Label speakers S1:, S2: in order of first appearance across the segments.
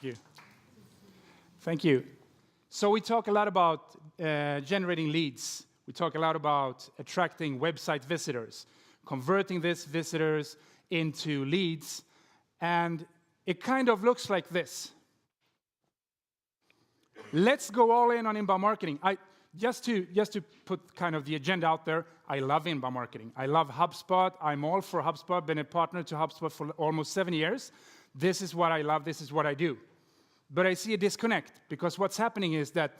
S1: Thank you. Thank you. So we talk a lot about generating leads. We talk a lot about attracting website visitors, converting these visitors into leads, and it kind of looks like this. Let's go all in on inbound marketing. Just to put kind of the agenda out there, I love inbound marketing. I love HubSpot. I'm all for HubSpot. Been a partner to HubSpot for almost 7 years. This is what I love. This is what I do. But I see a disconnect, because what's happening is that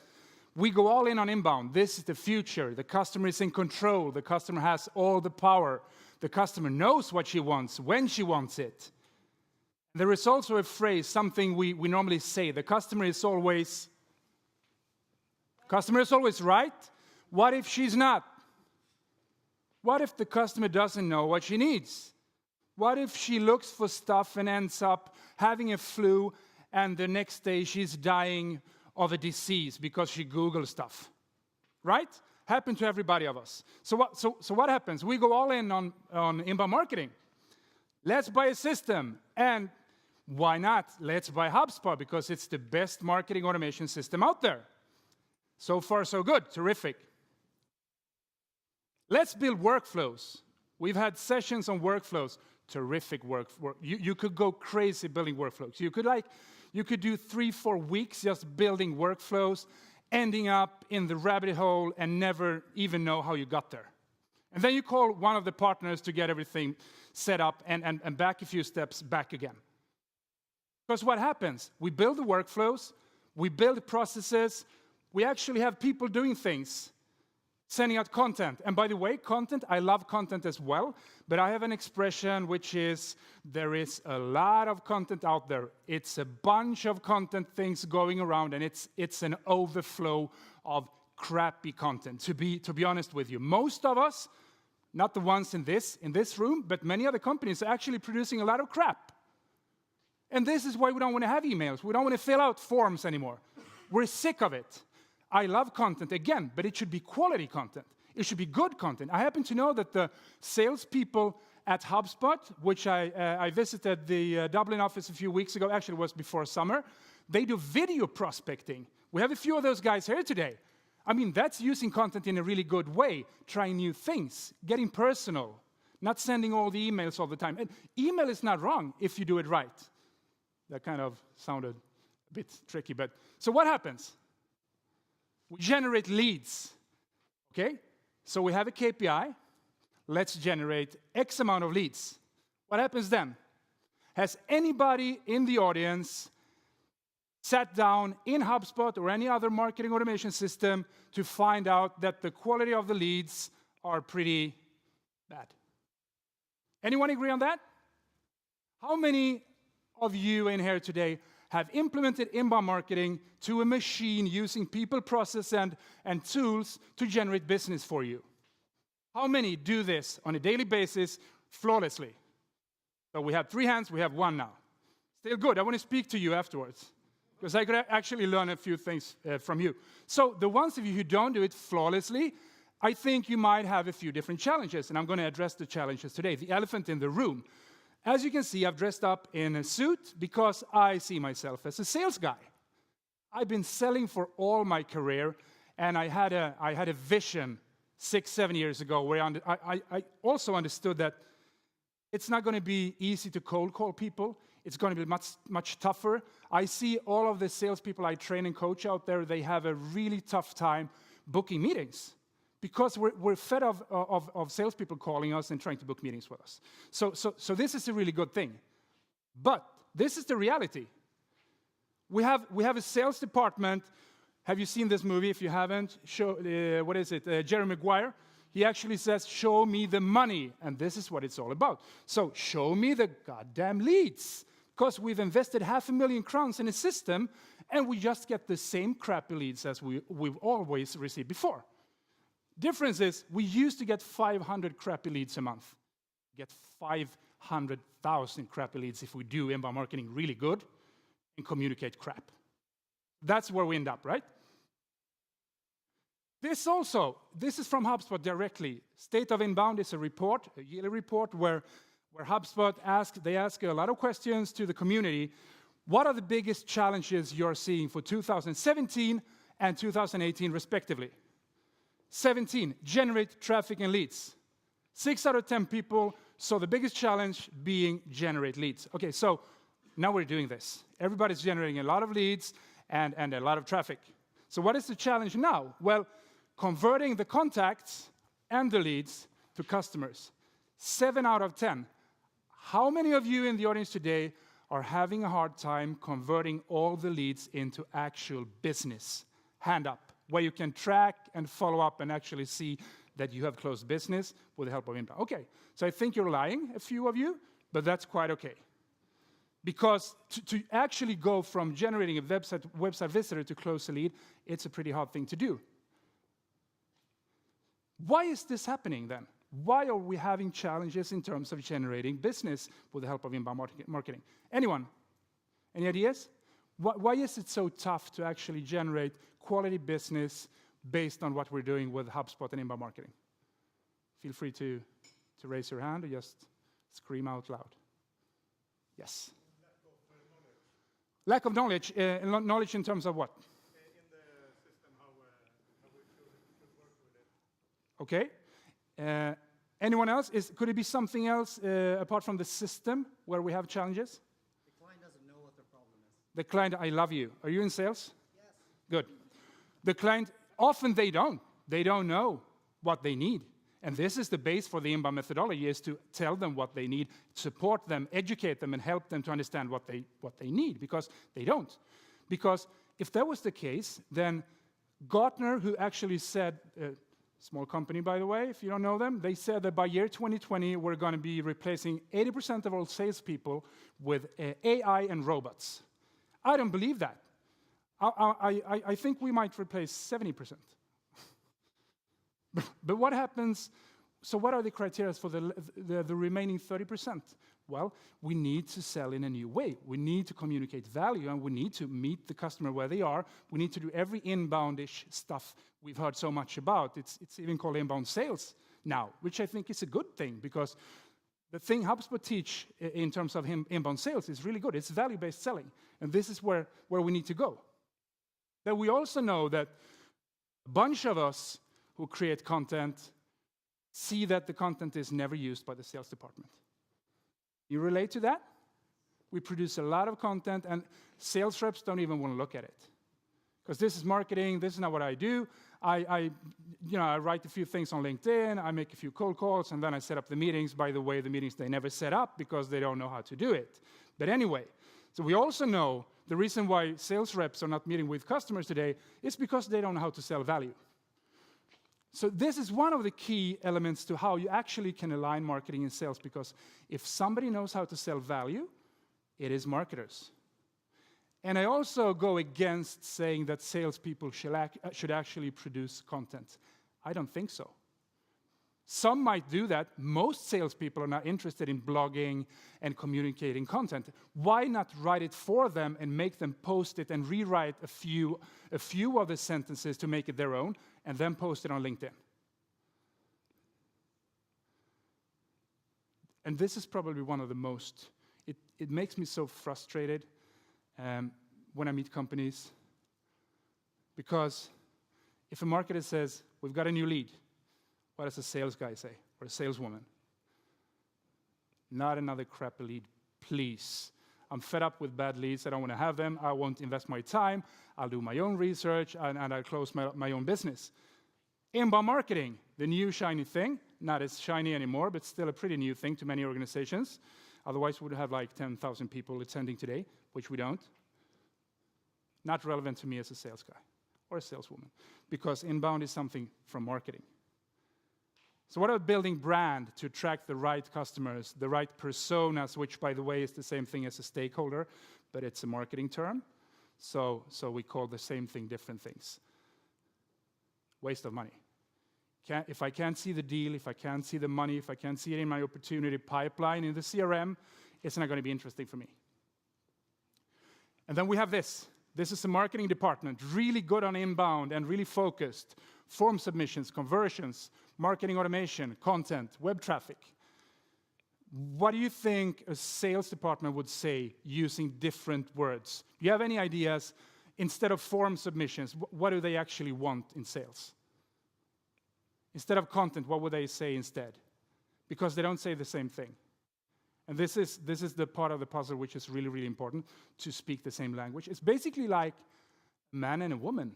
S1: we go all in on inbound. This is the future. The customer is in control. The customer has all the power. The customer knows what she wants, when she wants it. There is also a phrase, something we normally say, the customer is always right. What if she's not? What if the customer doesn't know what she needs? What if she looks for stuff and ends up having a flu, and the next day she's dying of a disease because she Googled stuff? Right? Happened to everybody of us. So what happens? We go all in on inbound marketing. Let's buy a system. And why not? Let's buy HubSpot, because it's the best marketing automation system out there. So far, so good. Terrific. Let's build workflows. We've had sessions on workflows. Terrific work. You could go crazy building workflows. You could do 3-4 weeks just building workflows, ending up in the rabbit hole and never even know how you got there. And then you call one of the partners to get everything set up and back a few steps back again. Because what happens? We build the workflows, we build the processes, we actually have people doing things, sending out content. And by the way, content, I love content as well, but I have an expression which is, there is a lot of content out there. It's a bunch of content things going around, and it's an overflow of crappy content, to be honest with you. Most of us, not the ones in this room, but many other companies are actually producing a lot of crap. And this is why we don't want to have emails. We don't want to fill out forms anymore. We're sick of it. I love content, again, but it should be quality content. It should be good content. I happen to know that the salespeople at HubSpot, which I visited the Dublin office a few weeks ago, actually it was before summer, they do video prospecting. We have a few of those guys here today. I mean, that's using content in a really good way, trying new things, getting personal, not sending all the emails all the time. And email is not wrong if you do it right. That kind of sounded a bit tricky, but so what happens? We generate leads, okay? So we have a KPI. Let's generate X amount of leads. What happens then? Has anybody in the audience sat down in HubSpot or any other marketing automation system to find out that the quality of the leads are pretty bad? Anyone agree on that? How many of you in here today have implemented inbound marketing to a machine using people, process, and tools to generate business for you? How many do this on a daily basis flawlessly? So we have 3 hands, we have 1 now. Still good. I want to speak to you afterwards, because I could actually learn a few things from you. So the ones of you who don't do it flawlessly, I think you might have a few different challenges, and I'm going to address the challenges today. The elephant in the room. As you can see, I've dressed up in a suit because I see myself as a sales guy. I've been selling for all my career, and I had a vision 6-7 years ago where I also understood that it's not going to be easy to cold call people. It's going to be much tougher. I see all of the salespeople I train and coach out there, they have a really tough time booking meetings, because we're fed of salespeople calling us and trying to book meetings with us. So this is a really good thing. But this is the reality. We have a sales department. Have you seen this movie? If you haven't, what is it? Jerry Maguire. He actually says, show me the money. And this is what it's all about. So show me the goddamn leads. Because we've invested £500,000 in a system, and we just get the same crappy leads as we've always received before. Difference is, we used to get 500 crappy leads a month. Get 500,000 crappy leads if we do inbound marketing really good and communicate crap. That's where we end up, right? This is from HubSpot directly. State of Inbound is a report, a yearly report, where HubSpot ask a lot of questions to the community. What are the biggest challenges you're seeing for 2017 and 2018 respectively? 17, generate traffic and leads. 6 out of 10 people saw the biggest challenge being generate leads. Okay, so now we're doing this. Everybody's generating a lot of leads and a lot of traffic. So what is the challenge now? Well, converting the contacts and the leads to customers. 7 out of 10. How many of you in the audience today are having a hard time converting all the leads into actual business? Hand up, where you can track and follow up and actually see that you have closed business with the help of inbound. Okay, so I think you're lying, a few of you, but that's quite okay. Because to actually go from generating a website visitor to close a lead, it's a pretty hard thing to do. Why is this happening then? Why are we having challenges in terms of generating business with the help of inbound marketing? Anyone? Any ideas? Why is it so tough to actually generate quality business based on what we're doing with HubSpot and inbound marketing? Feel free to raise your hand or just scream out loud. Yes? Lack of knowledge. Knowledge in terms of what?
S2: In the system, how we should work with it.
S1: Okay. Anyone else? Could it be something else apart from the system where we have challenges?
S2: The client doesn't know what their problem is.
S1: The client, I love you. Are you in sales?
S2: Yes.
S1: Good. The client, often they don't. They don't know what they need. And this is the base for the inbound methodology, is to tell them what they need, support them, educate them, and help them to understand what they need, because they don't. Because if that was the case, then Gartner, who actually said, small company, by the way, if you don't know them, they said that by year 2020, we're going to be replacing 80% of all salespeople with AI and robots. I don't believe that. I think we might replace 70%. But what happens? So what are the criteria for the remaining 30%? Well, we need to sell in a new way. We need to communicate value, and we need to meet the customer where they are. We need to do every inbound-ish stuff we've heard so much about. It's even called inbound sales now, which I think is a good thing, because the thing HubSpot teach in terms of inbound sales is really good. It's value-based selling, and this is where we need to go. But we also know that a bunch of us who create content see that the content is never used by the sales department. You relate to that? We produce a lot of content, and sales reps don't even want to look at it. Because this is marketing, this is not what I do. I write a few things on LinkedIn, I make a few cold calls, and then I set up the meetings. By the way, the meetings they never set up because they don't know how to do it. But anyway, so we also know the reason why sales reps are not meeting with customers today is because they don't know how to sell value. So this is one of the key elements to how you actually can align marketing and sales, because if somebody knows how to sell value, it is marketers. And I also go against saying that salespeople should actually produce content. I don't think so. Some might do that. Most salespeople are not interested in blogging and communicating content. Why not write it for them and make them post it and rewrite a few of the sentences to make it their own, and then post it on LinkedIn? And this is probably one of the most, it makes me so frustrated when I meet companies, because if a marketer says, we've got a new lead, what does a sales guy say, or a saleswoman? Not another crappy lead, please. I'm fed up with bad leads. I don't want to have them. I won't invest my time. I'll do my own research, and I'll close my own business. Inbound marketing, the new shiny thing. Not as shiny anymore, but still a pretty new thing to many organizations. Otherwise, we would have like 10,000 people attending today, which we don't. Not relevant to me as a sales guy or a saleswoman, because inbound is something from marketing. So what about building brand to attract the right customers, the right personas, which, by the way, is the same thing as a stakeholder, but it's a marketing term. So we call the same thing different things. Waste of money. If I can't see the deal, if I can't see the money, if I can't see it in my opportunity pipeline in the CRM, it's not going to be interesting for me. And then we have this. This is a marketing department, really good on inbound and really focused. Form submissions, conversions, marketing automation, content, web traffic. What do you think a sales department would say using different words? Do you have any ideas? Instead of form submissions, what do they actually want in sales? Instead of content, what would they say instead? Because they don't say the same thing. And this is the part of the puzzle which is really, really important, to speak the same language. It's basically like a man and a woman.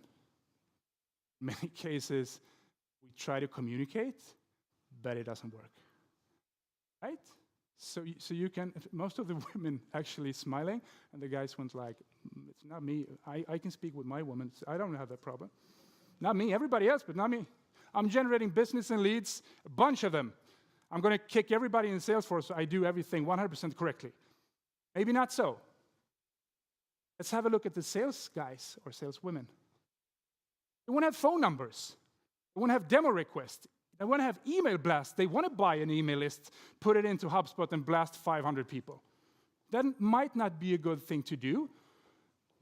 S1: In many cases, we try to communicate, but it doesn't work. Right? So you can, most of the women actually smiling, and the guys went like, it's not me. I can speak with my woman. I don't have that problem. Not me, everybody else, but not me. I'm generating business and leads, a bunch of them. I'm going to kick everybody in Salesforce so I do everything 100% correctly. Maybe not so. Let's have a look at the sales guys or sales women. They want to have phone numbers. They want to have demo requests. They want to have email blasts. They want to buy an email list, put it into HubSpot, and blast 500 people. That might not be a good thing to do,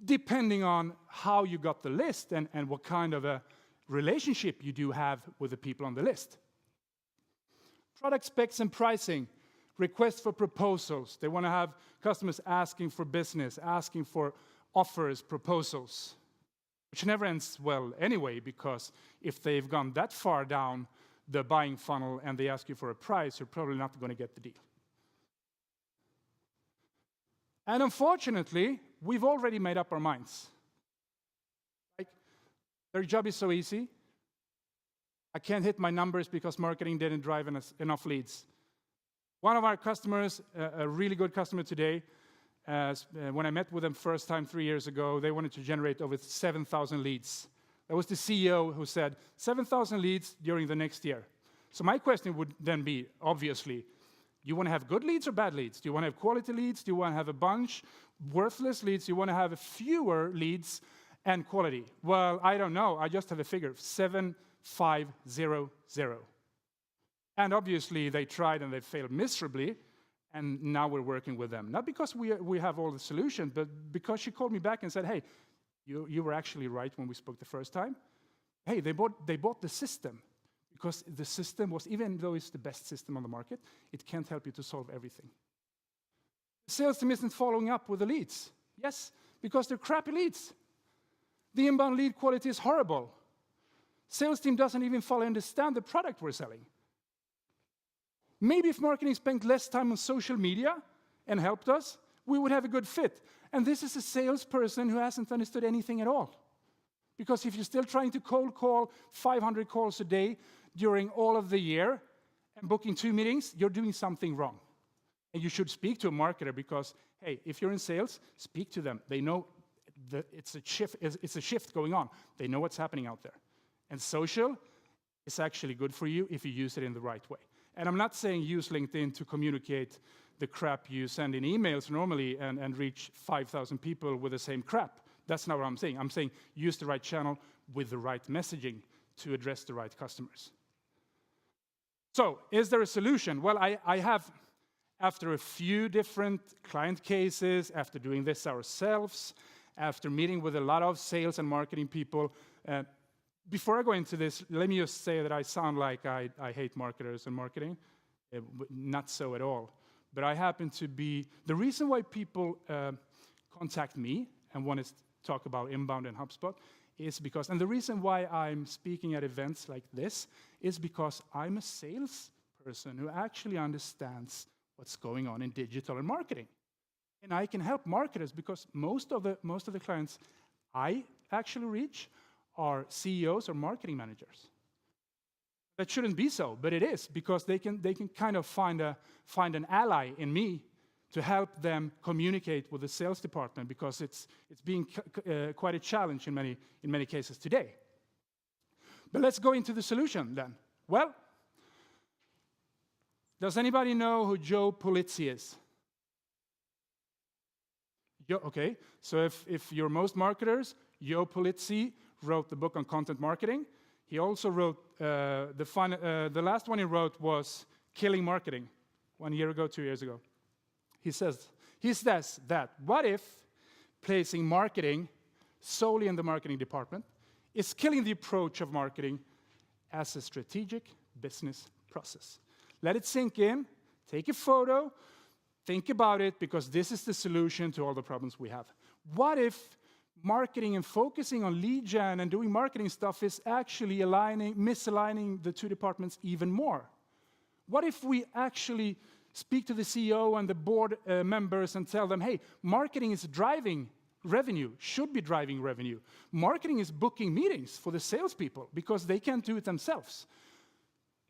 S1: depending on how you got the list and what kind of a relationship you do have with the people on the list. Product specs and pricing, requests for proposals. They want to have customers asking for business, asking for offers, proposals, which never ends well anyway, because if they've gone that far down the buying funnel and they ask you for a price, you're probably not going to get the deal. And unfortunately, we've already made up our minds. Like, their job is so easy. I can't hit my numbers because marketing didn't drive enough leads. One of our customers, a really good customer today, when I met with them first time 3 years ago, they wanted to generate over 7,000 leads. That was the CEO who said 7,000 leads during the next year. So my question would then be, obviously, do you want to have good leads or bad leads? Do you want to have quality leads? Do you want to have a bunch worthless leads? Do you want to have fewer leads and quality? Well, I don't know. I just have a figure, 7,500. And obviously, they tried and they failed miserably, and now we're working with them. Not because we have all the solutions, but because she called me back and said, hey, you were actually right when we spoke the first time. Hey, they bought the system, because the system was, even though it's the best system on the market, it can't help you to solve everything. The sales team isn't following up with the leads. Yes, because they're crappy leads. The inbound lead quality is horrible. Sales team doesn't even fully understand the product we're selling. Maybe if marketing spent less time on social media and helped us, we would have a good fit. And this is a salesperson who hasn't understood anything at all. Because if you're still trying to cold call 500 calls a day during all of the year and booking 2 meetings, you're doing something wrong. And you should speak to a marketer because, hey, if you're in sales, speak to them. They know that it's a shift going on. They know what's happening out there. And social is actually good for you if you use it in the right way. And I'm not saying use LinkedIn to communicate the crap you send in emails normally and reach 5,000 people with the same crap. That's not what I'm saying. I'm saying use the right channel with the right messaging to address the right customers. So, is there a solution? Well, I have, after a few different client cases, after doing this ourselves, after meeting with a lot of sales and marketing people, before I go into this, let me just say that I sound like I hate marketers and marketing. Not so at all. But I happen to be, the reason why people contact me and want to talk about inbound and HubSpot is because, and the reason why I'm speaking at events like this is because I'm a sales person who actually understands what's going on in digital and marketing. And I can help marketers because most of the clients I actually reach are CEOs or marketing managers. That shouldn't be so, but it is, because they can kind of find an ally in me to help them communicate with the sales department, because it's being quite a challenge in many cases today. But let's go into the solution then. Well, does anybody know who Joe Pulizzi is? Okay, so if you're most marketers, Joe Pulizzi wrote the book on content marketing. He also wrote, the last one he wrote was Killing Marketing, 1 year ago, 2 years ago. He says that, what if placing marketing solely in the marketing department is killing the approach of marketing as a strategic business process? Let it sink in, Take a photo, think about it, because this is the solution to all the problems we have. What if marketing and focusing on lead gen and doing marketing stuff is actually misaligning the two departments even more? What if we actually speak to the CEO and the board members and tell them, hey, marketing is driving revenue, should be driving revenue. Marketing is booking meetings for the salespeople because they can't do it themselves.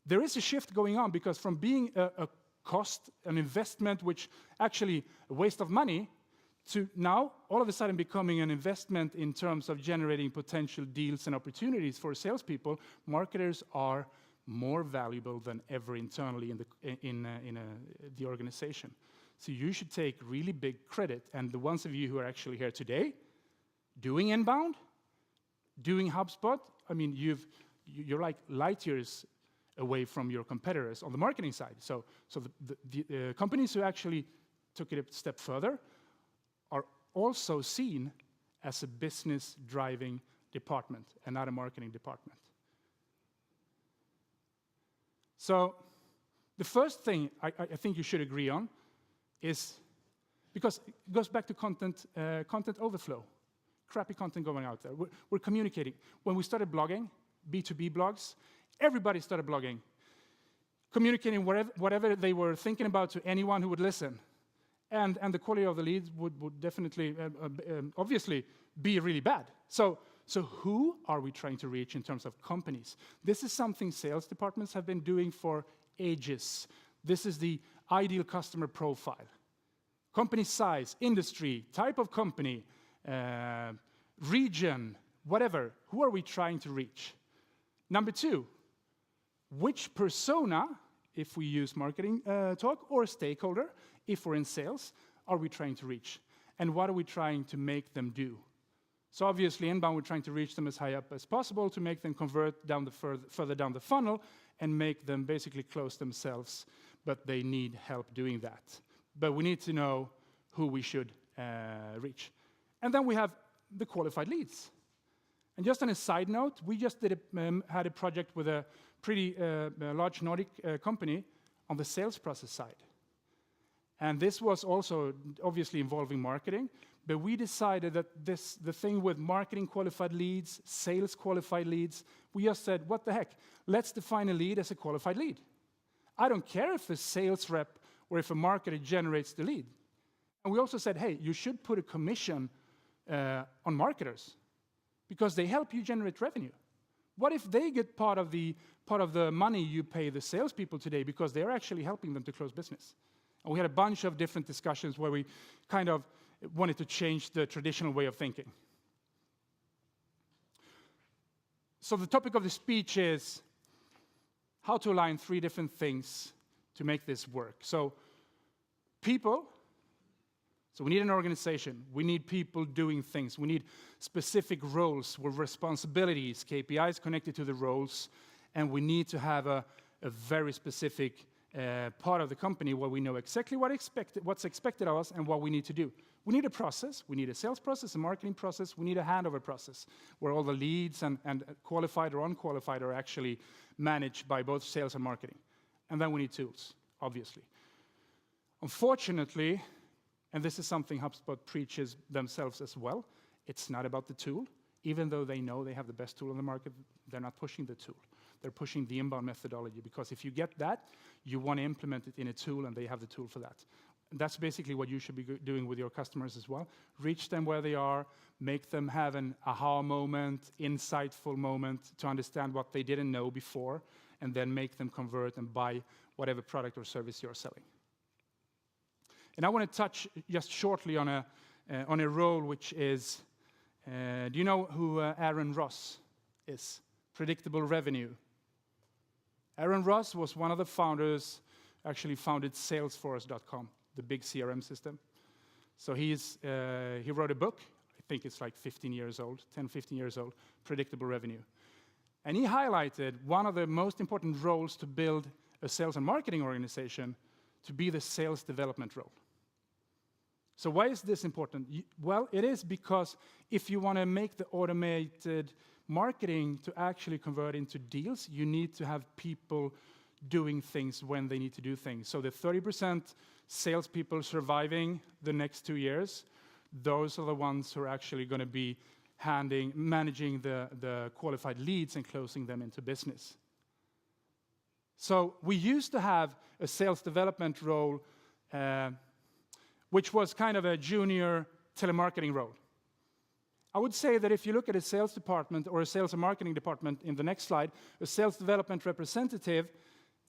S1: There is a shift going on, because from being a cost, an investment, which actually a waste of money, to now all of a sudden becoming an investment in terms of generating potential deals and opportunities for salespeople. Marketers are more valuable than ever internally in the organization. So you should take really big credit. And the ones of you who are actually here today, doing inbound, doing HubSpot, I mean, you're like light years away from your competitors on the marketing side. So the companies who actually took it a step further are also seen as a business-driving department and not a marketing department. So the first thing I think you should agree on is, because it goes back to content overflow, crappy content going out there. We're communicating. When we started blogging, B2B blogs, everybody started blogging, communicating whatever they were thinking about to anyone who would listen. And the quality of the leads would definitely, obviously, be really bad. So who are we trying to reach in terms of companies? This is something sales departments have been doing for ages. This is the ideal customer profile. Company size, industry, type of company, region, whatever. Who are we trying to reach? Number two, which persona, if we use marketing talk, or stakeholder, if we're in sales, are we trying to reach? And what are we trying to make them do? So obviously, inbound, we're trying to reach them as high up as possible to make them convert down the further down the funnel and make them basically close themselves, but they need help doing that. But we need to know who we should reach. And then we have the qualified leads. And just on a side note, we just had a project with a pretty large Nordic company on the sales process side. And this was also obviously involving marketing, but we decided that the thing with marketing qualified leads, sales qualified leads, we just said, what the heck? Let's define a lead as a qualified lead. I don't care if a sales rep or if a marketer generates the lead. And we also said, hey, you should put a commission on marketers because they help you generate revenue. What if they get part of the money you pay the salespeople today because they're actually helping them to close business? And we had a bunch of different discussions where we kind of wanted to change the traditional way of thinking. So the topic of the speech is how to align 3 different things to make this work. So people, so we need an organization. We need people doing things. We need specific roles with responsibilities, KPIs connected to the roles, and we need to have a very specific part of the company where we know exactly what's expected of us and what we need to do. We need a process. We need a sales process, a marketing process. We need a handover process where all the leads and qualified or unqualified are actually managed by both sales and marketing. And then we need tools, obviously. Unfortunately, and this is something HubSpot preaches themselves as well, it's not about the tool. Even though they know they have the best tool on the market, they're not pushing the tool. They're pushing the inbound methodology, because if you get that, you want to implement it in a tool, and they have the tool for that. That's basically what you should be doing with your customers as well. Reach them where they are, make them have an aha moment, insightful moment to understand what they didn't know before, and then make them convert and buy whatever product or service you're selling. And I want to touch just shortly on a role which is, do you know who Aaron Ross is? Predictable revenue. Aaron Ross was one of the founders, actually founded Salesforce.com, the big CRM system. So he wrote a book, I think it's like 15 years old, 10, 15 years old, Predictable Revenue. And he highlighted one of the most important roles to build a sales and marketing organization to be the sales development role. So why is this important? Well, it is because if you want to make the automated marketing to actually convert into deals, you need to have people doing things when they need to do things. So the 30% salespeople surviving the next 2 years, those are the ones who are actually going to be managing the qualified leads and closing them into business. So we used to have a sales development role, which was kind of a junior telemarketing role. I would say that if you look at a sales department or a sales and marketing department in the next slide, a sales development representative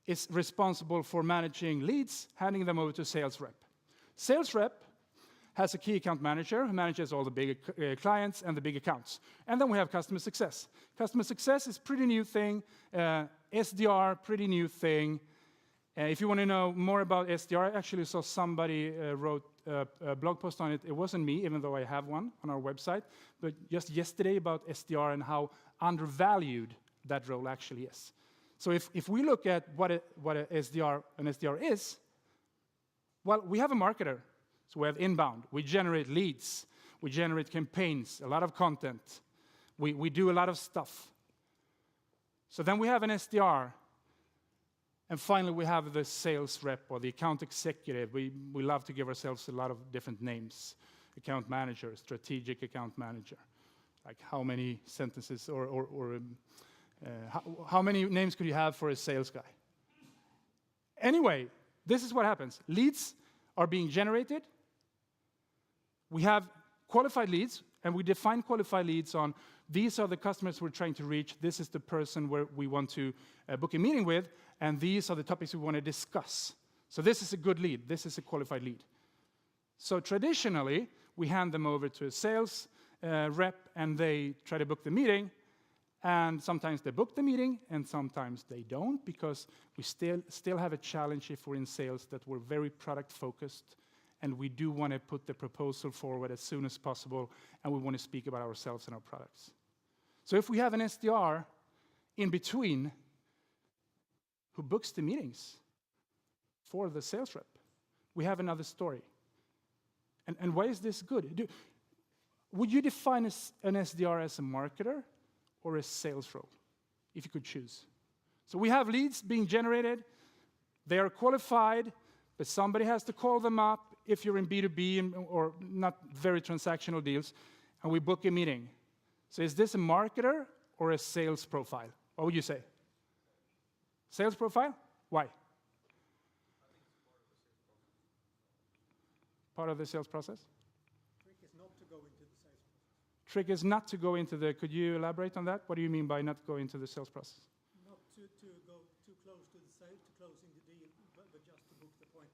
S1: is responsible for managing leads, handing them over to a sales rep. Sales rep has a key account manager who manages all the big clients and the big accounts. And then we have customer success. Customer success is a pretty new thing. SDR, pretty new thing. If you want to know more about SDR, I actually saw somebody wrote a blog post on it. It wasn't me, even though I have one on our website, but just yesterday about SDR and how undervalued that role actually is. So if we look at what an SDR is, well, we have a marketer. So we have inbound. We generate leads. We generate campaigns, a lot of content. We do a lot of stuff. So then we have an SDR. And finally, we have the sales rep or the account executive. We love to give ourselves a lot of different names. Account manager, strategic account manager. Like how many sentences or how many names could you have for a sales guy? Anyway, this is what happens. Leads are being generated. We have qualified leads, and we define qualified leads on these are the customers we're trying to reach. This is the person where we want to book a meeting with, and these are the topics we want to discuss. So this is a good lead. This is a qualified lead. So traditionally, we hand them over to a sales rep, and they try to book the meeting. And sometimes they book the meeting, and sometimes they don't, because we still have a challenge if we're in sales that we're very product-focused, and we do want to put the proposal forward as soon as possible, and we want to speak about ourselves and our products. So if we have an SDR in between who books the meetings for the sales rep, we have another story. And why is this good? Would you define an SDR as a marketer or a sales role, if you could choose? So we have leads being generated. They are qualified, but somebody has to call them up if you're in B2B or not very transactional deals, and we book a meeting. So is this a marketer or a sales profile? What would you say? Sales profile? Why? Part of the sales process?
S2: Trick is not to go into the sales process.
S1: Trick is not to go into the, could you elaborate on that? What do you mean by not go into the sales process?
S2: Not to go too close to the sale, to closing the deal, but just to book the point.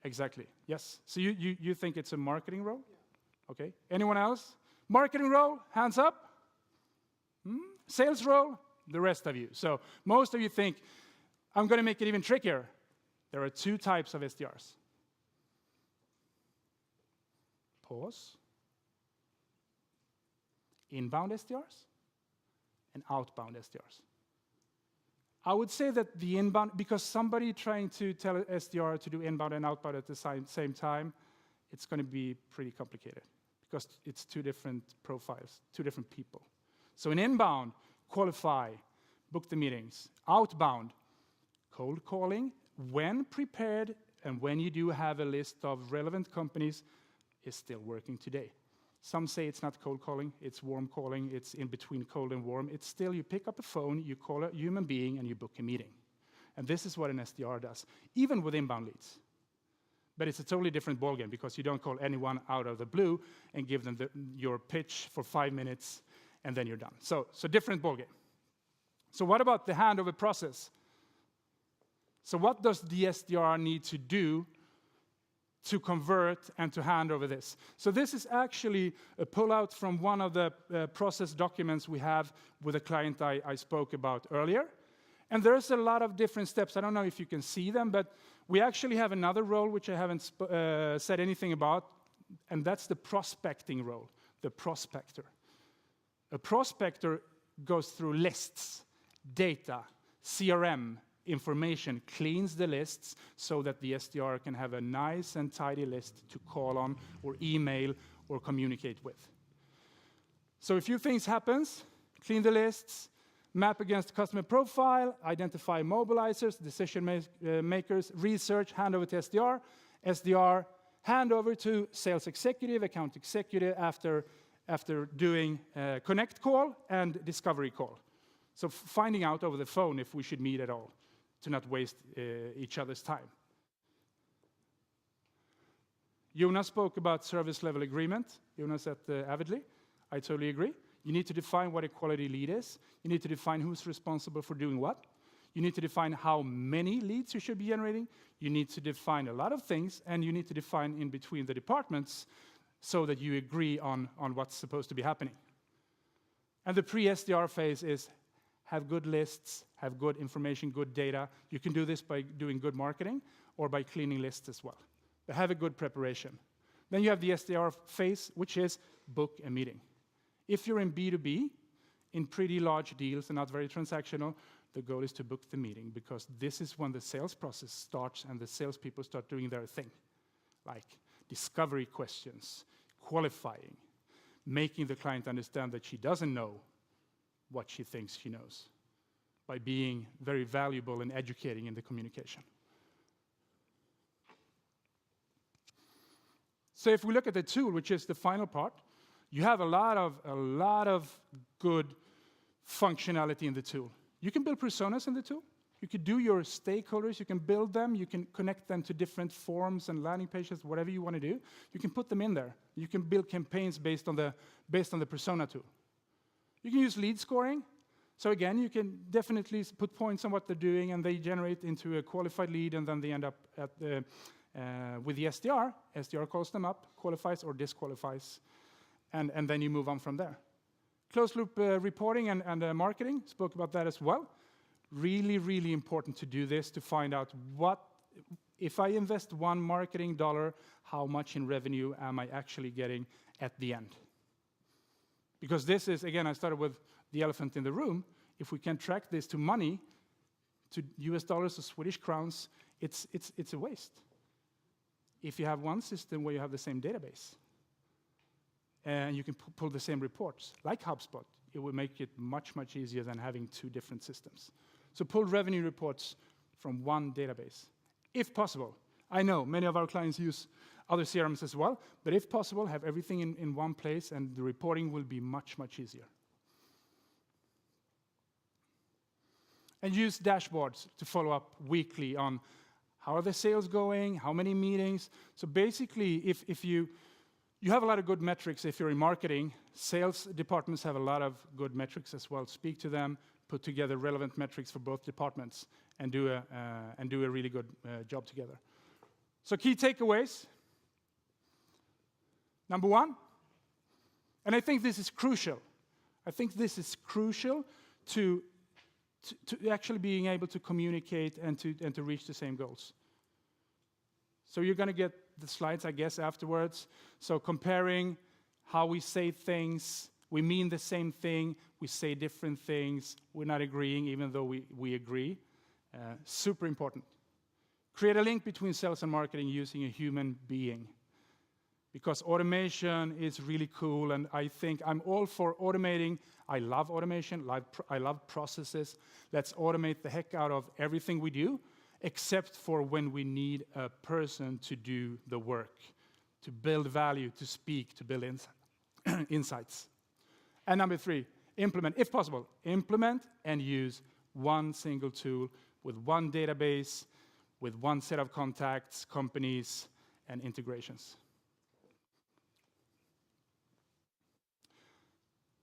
S1: Exactly, yes. So you think it's a marketing role? Yeah. Okay, anyone else? Marketing role, hands up. Sales role, the rest of you. So most of you think, I'm going to make it even trickier. There are two types of SDRs. Pause. Inbound SDRs and outbound SDRs. I would say that the inbound, because somebody trying to tell SDR to do inbound and outbound at the same time, it's going to be pretty complicated because it's two different profiles, two different people. So in inbound, qualify, book the meetings. Outbound, cold calling, when prepared and when you do have a list of relevant companies, is still working today. Some say it's not cold calling, it's warm calling, it's in between cold and warm. It's still you pick up a phone, you call a human being, and you book a meeting. And this is what an SDR does, even with inbound leads. But it's a totally different ballgame because you don't call anyone out of the blue and give them your pitch for 5 minutes, and then you're done. So different ballgame. So what about the handover process? So what does the SDR need to do to convert and to hand over this? So this is actually a pullout from one of the process documents we have with a client I spoke about earlier. And there's a lot of different steps. I don't know if you can see them, but we actually have another role which I haven't said anything about, and that's the prospecting role, the prospector. A prospector goes through lists, data, CRM, information, cleans the lists so that the SDR can have a nice and tidy list to call on or email or communicate with. So a few things happens, clean the lists, Map against customer profile, identify mobilizers, decision makers, research, hand over to SDR, SDR, hand over to sales executive, account executive after doing connect call and discovery call. So finding out over the phone if we should meet at all to not waste each other's time. Jonas spoke about service level agreement. Jonas at Avidly. I totally agree. You need to define what a quality lead is. You need to define who's responsible for doing what. You need to define how many leads you should be generating. You need to define a lot of things, and you need to define in between the departments so that you agree on what's supposed to be happening. And the pre-SDR phase is have good lists, have good information, good data. You can do this by doing good marketing or by cleaning lists as well. But have a good preparation. Then you have the SDR phase, which is book a meeting. If you're in B2B, in pretty large deals and not very transactional, the goal is to book the meeting because this is when the sales process starts and the salespeople start doing their thing, like discovery questions, qualifying, making the client understand that she doesn't know what she thinks she knows by being very valuable and educating in the communication. So if we look at the tool, which is the final part, you have a lot of good functionality in the tool. You can build personas in the tool. You can do your stakeholders, you can build them, you can connect them to different forms and landing pages, whatever you want to do. You can put them in there. You can build campaigns based on the persona tool. You can use lead scoring. So again, you can definitely put points on what they're doing, and they generate into a qualified lead, and then they end up with the SDR. SDR calls them up, qualifies or disqualifies, and then you move on from there. Closed loop reporting and marketing, spoke about that as well. Really, really important to do this to find out what, if I invest $1 marketing dollar, how much in revenue am I actually getting at the end? Because this is, again, I started with the elephant in the room. If we can track this to money, to US dollars or Swedish crowns, it's a waste. If you have one system where you have the same database, and you can pull the same reports, like HubSpot, it will make it much, much easier than having two different systems. So pull revenue reports from one database, if possible. I know many of our clients use other CRMs as well, but if possible, have everything in one place, and the reporting will be much, much easier. And use dashboards to follow up weekly on how are the sales going, how many meetings. So basically, if you have a lot of good metrics if you're in marketing. Sales departments have a lot of good metrics as well. Speak to them, put together relevant metrics for both departments, and do a really good job together. So key takeaways. Number one, and I think this is crucial. I think this is crucial to actually being able to communicate and to reach the same goals. So you're going to get the slides, I guess, afterwards. So comparing how we say things, we mean the same thing, we say different things, we're not agreeing even though we agree. Super important. Create a link between sales and marketing using a human being. Because automation is really cool, and I think I'm all for automating. I love automation, I love processes. Let's automate the heck out of everything we do, except for when we need a person to do the work, to build value, to speak, to build insights. And number three, implement, if possible, implement and use one single tool with one database, with one set of contacts, companies, and integrations.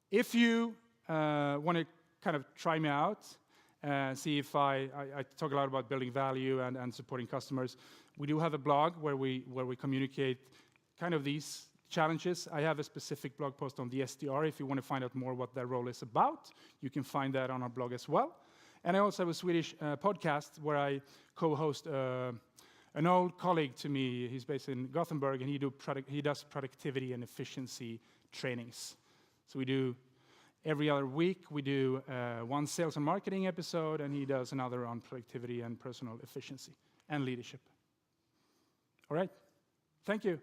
S1: If you want to kind of try me out, see if I talk a lot about building value and supporting customers. We do have a blog where we communicate kind of these challenges. I have a specific blog post on the SDR. If you want to find out more what that role is about, you can find that on our blog as well. And I also have a Swedish podcast where I co-host an old colleague to me. He's based in Gothenburg, and he does productivity and efficiency trainings. So we do every other week, we do one sales and marketing episode, and he does another on productivity and personal efficiency and leadership. All right. Thank you.